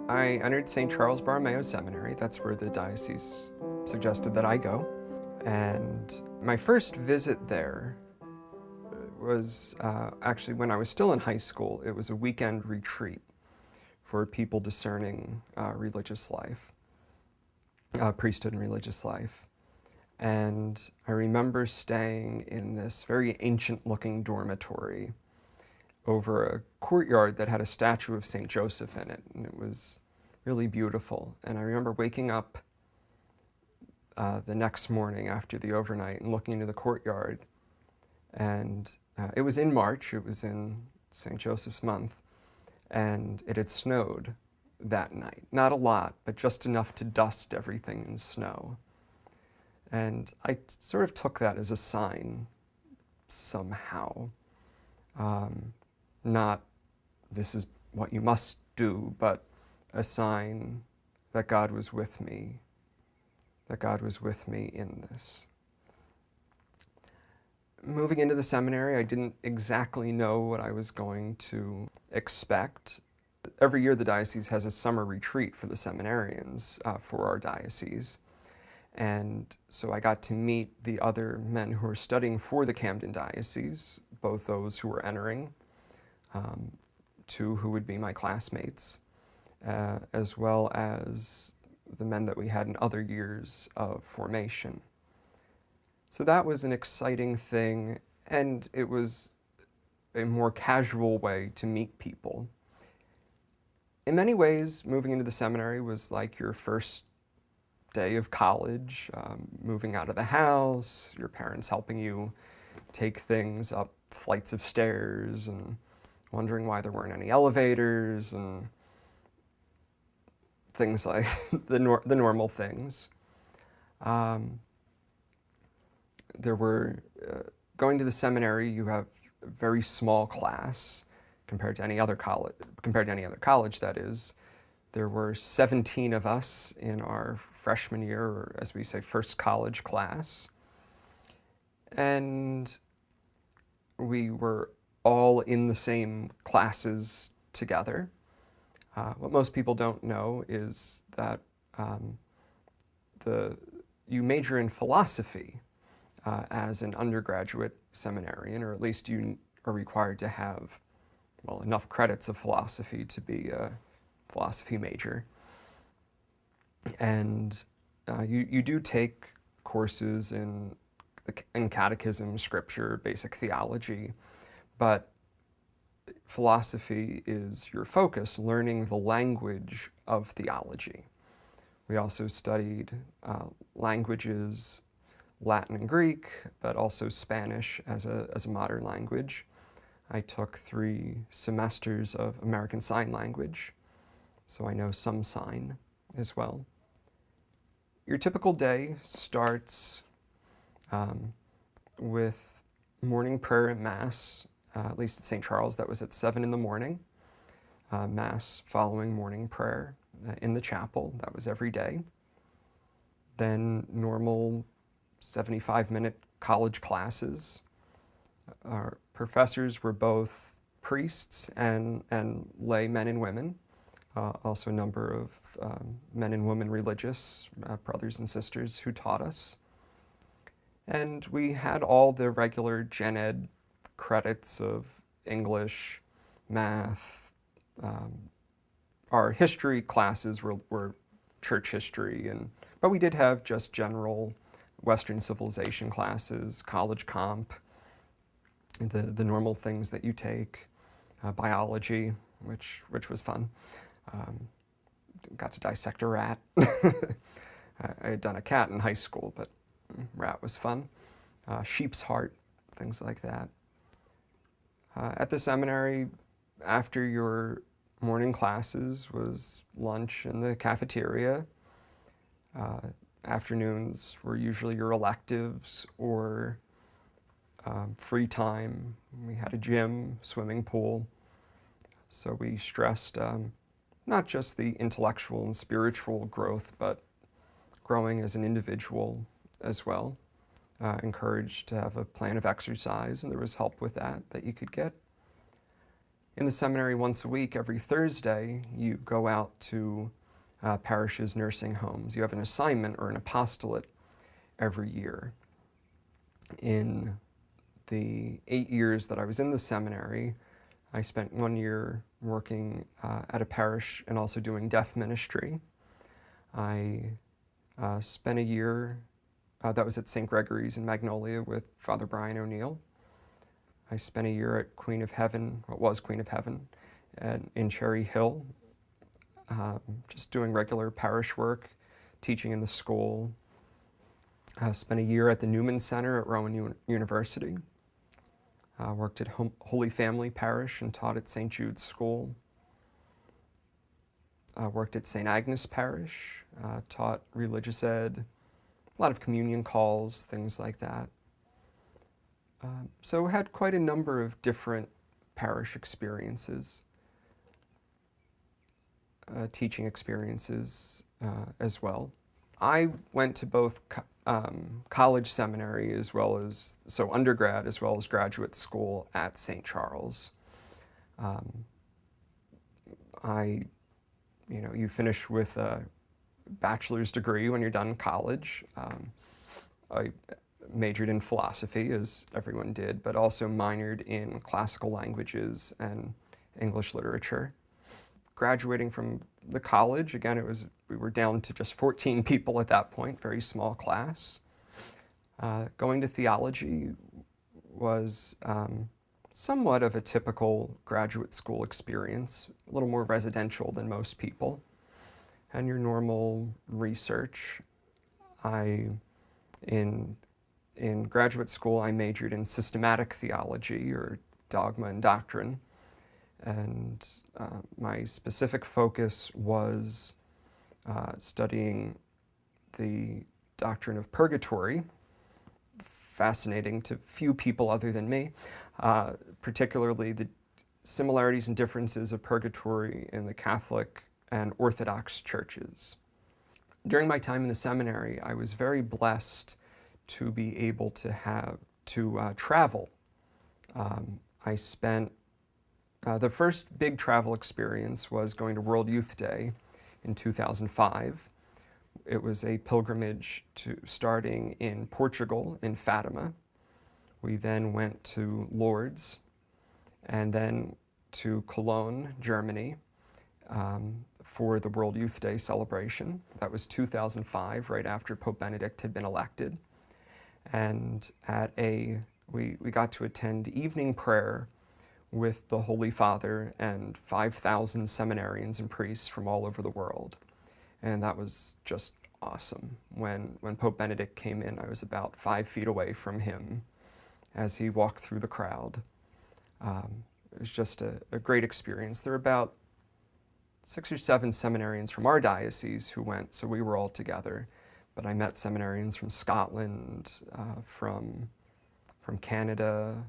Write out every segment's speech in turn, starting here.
I entered St. Charles Borromeo Seminary. That's where the diocese suggested that I go. And my first visit there was actually when I was still in high school. It was a weekend retreat for people discerning religious life, priesthood and religious life. And I remember staying in this very ancient-looking dormitory over a courtyard that had a statue of St. Joseph in it, and it was really beautiful. And I remember waking up the next morning after the overnight and looking into the courtyard, and it was in March, it was in St. Joseph's month, and it had snowed that night. Not a lot, but just enough to dust everything in snow. And I sort of took that as a sign somehow. Not this is what you must do, but a sign that God was with me, that God was with me in this. Moving into the seminary, I didn't exactly know what I was going to expect. Every year the diocese has a summer retreat for the seminarians for our diocese. And so I got to meet the other men who were studying for the Camden Diocese, both those who were entering, two who would be my classmates, as well as the men that we had in other years of formation. So that was an exciting thing, and it was a more casual way to meet people. In many ways, moving into the seminary was like your first day of college, moving out of the house, your parents helping you take things up flights of stairs and wondering why there weren't any elevators and things like the normal things. There were, going to the seminary, you have a very small class compared to any other college, that is. There were 17 of us in our freshman year, or as we say, first college class. And we were all in the same classes together. What most people don't know is that you major in philosophy as an undergraduate seminarian, or at least you are required to have, well, enough credits of philosophy to be a philosophy major. And you do take courses in catechism, scripture, basic theology, but philosophy is your focus, learning the language of theology. We also studied languages, Latin and Greek, but also Spanish as a modern language. I took 3 semesters of American Sign Language, so I know some sign as well. Your typical day starts with morning prayer and Mass, at least at St. Charles. That was at 7 in the morning. Mass following morning prayer in the chapel. That was every day. Then normal 75-minute college classes. Our professors were both priests and lay men and women. Also a number of men and women religious, brothers and sisters who taught us. And we had all the regular gen ed credits of English, math. Our history classes were church history, but we did have just general Western civilization classes, college comp, the normal things that you take, biology, which was fun. Got to dissect a rat. I had done a cat in high school, but rat was fun. Sheep's heart, things like that. At the seminary, after your morning classes was lunch in the cafeteria. Afternoons were usually your electives or free time. We had a gym, swimming pool. So we stressed not just the intellectual and spiritual growth, but growing as an individual as well. Encouraged to have a plan of exercise, and there was help with that you could get. In the seminary, once a week, every Thursday, you go out to parishes, nursing homes. You have an assignment or an apostolate every year. In the 8 years that I was in the seminary, I spent 1 year working at a parish and also doing deaf ministry. I spent a year, that was at St. Gregory's in Magnolia with Father Brian O'Neill. I spent a year at Queen of Heaven, what was Queen of Heaven, in Cherry Hill, just doing regular parish work, teaching in the school. Spent a year at the Newman Center at Rowan University. Worked at Holy Family Parish and taught at St. Jude's School. Worked at St. Agnes Parish, taught religious ed, a lot of communion calls, things like that. So had quite a number of different parish experiences, teaching experiences as well. I went to both college seminary undergrad as well as graduate school at St. Charles. You finish with a bachelor's degree when you're done in college. I majored in philosophy, as everyone did, but also minored in classical languages and English literature. Graduating from the college, again, we were down to just 14 people at that point, very small class. Going to theology was somewhat of a typical graduate school experience, a little more residential than most people. And your normal research. In graduate school, I majored in systematic theology, or dogma and doctrine. And my specific focus was studying the doctrine of purgatory, fascinating to few people other than me, particularly the similarities and differences of purgatory in the Catholic and Orthodox churches. During my time in the seminary, I was very blessed to be able to travel. I spent the first big travel experience was going to World Youth Day in 2005. It was a pilgrimage starting in Portugal, in Fatima. We then went to Lourdes, and then to Cologne, Germany, for the World Youth Day celebration. That was 2005, right after Pope Benedict had been elected. And we got to attend evening prayer with the Holy Father and 5,000 seminarians and priests from all over the world. And that was just awesome. When Pope Benedict came in, I was about 5 feet away from him as he walked through the crowd. It was just a great experience. There were about 6 or 7 seminarians from our diocese who went, so we were all together. But I met seminarians from Scotland, from Canada,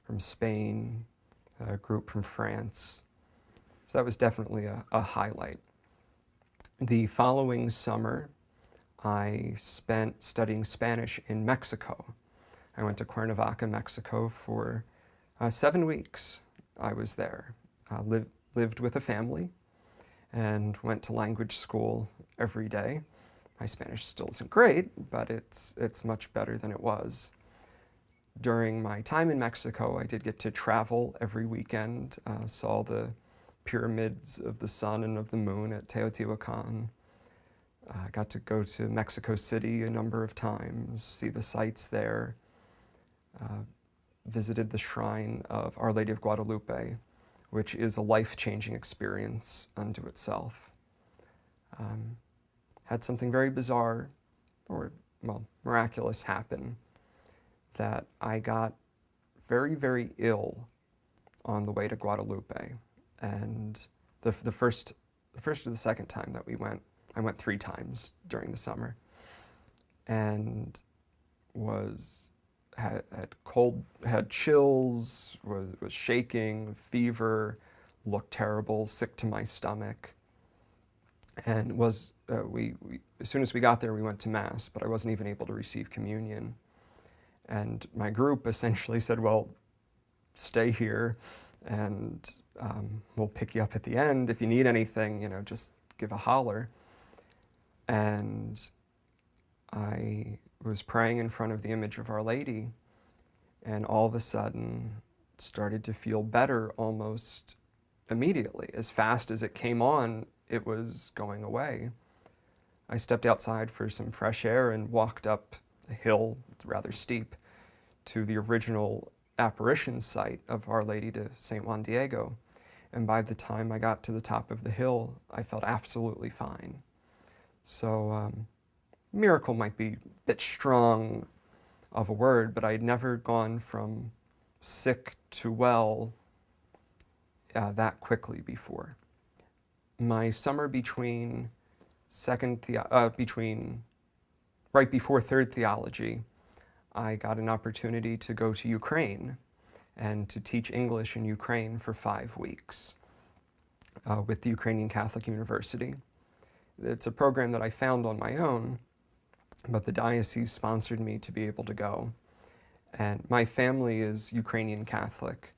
from Spain, a group from France. So that was definitely a highlight. The following summer, I spent studying Spanish in Mexico. I went to Cuernavaca, Mexico for 7 weeks. I was there, lived with a family, and went to language school every day. My Spanish still isn't great, but it's much better than it was. During my time in Mexico, I did get to travel every weekend, saw the pyramids of the sun and of the moon at Teotihuacan. Got to go to Mexico City a number of times, see the sights there, visited the shrine of Our Lady of Guadalupe, which is a life-changing experience unto itself. Had something very bizarre, miraculous happen, that I got very, very ill on the way to Guadalupe. And the first or the second time that we went, I went 3 times during the summer, and had chills, was shaking, fever, looked terrible, sick to my stomach, and as soon as we got there, we went to Mass, but I wasn't even able to receive communion. And my group essentially said, well, stay here and we'll pick you up at the end. If you need anything, just give a holler. And I was praying in front of the image of Our Lady, and all of a sudden started to feel better almost immediately. As fast as it came on, it was going away. I stepped outside for some fresh air and walked up a hill, it's rather steep, to the original apparition site of Our Lady to St. Juan Diego. And by the time I got to the top of the hill, I felt absolutely fine. So miracle might be a bit strong of a word, but I had never gone from sick to well that quickly before. My summer right before third theology, I got an opportunity to go to Ukraine and to teach English in Ukraine for 5 weeks with the Ukrainian Catholic University. It's a program that I found on my own, but the diocese sponsored me to be able to go. And my family is Ukrainian Catholic,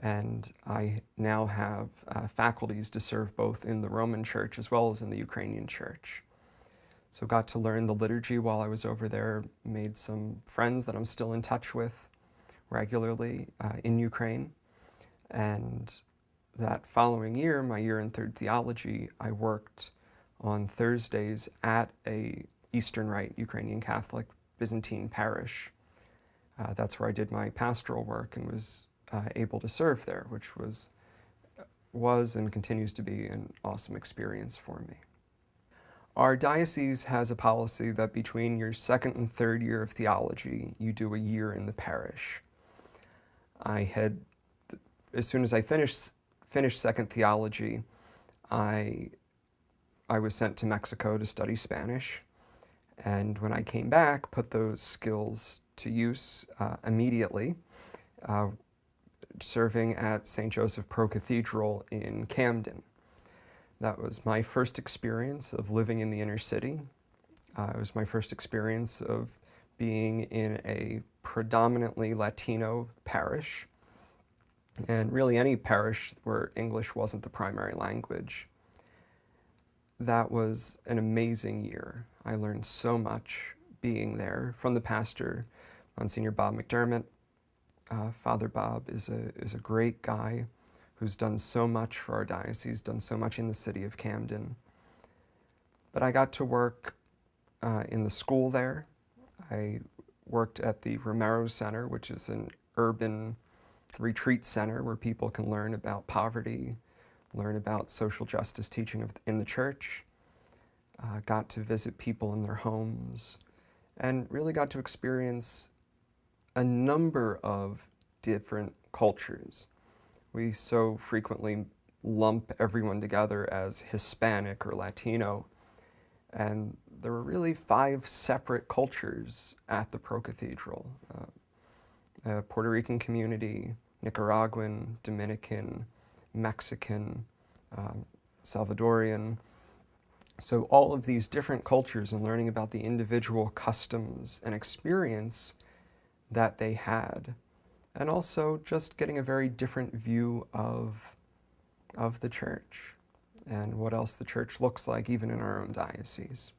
and I now have faculties to serve both in the Roman Church as well as in the Ukrainian Church. So got to learn the liturgy while I was over there, made some friends that I'm still in touch with regularly in Ukraine. And that following year, my year in third theology, I worked on Thursdays at a Eastern Rite Ukrainian Catholic Byzantine parish. That's where I did my pastoral work and was able to serve there, which was and continues to be an awesome experience for me. Our diocese has a policy that between your second and third year of theology, you do a year in the parish. As soon as I finished second theology, I was sent to Mexico to study Spanish. And when I came back, put those skills to use immediately, serving at St. Joseph Pro Cathedral in Camden. That was my first experience of living in the inner city. It was my first experience of being in a predominantly Latino parish, and really any parish where English wasn't the primary language. That was an amazing year. I learned so much being there from the pastor, Monsignor Bob McDermott. Father Bob is a great guy who's done so much for our diocese, done so much in the city of Camden. But I got to work in the school there. I worked at the Romero Center, which is an urban retreat center where people can learn about poverty, learn about social justice teaching in the church. Got to visit people in their homes, and really got to experience a number of different cultures. We so frequently lump everyone together as Hispanic or Latino, and there were really 5 separate cultures at the Pro Cathedral. A Puerto Rican community, Nicaraguan, Dominican, Mexican, Salvadorian. So all of these different cultures, and learning about the individual customs and experience that they had, and also just getting a very different view of the church and what else the church looks like even in our own diocese.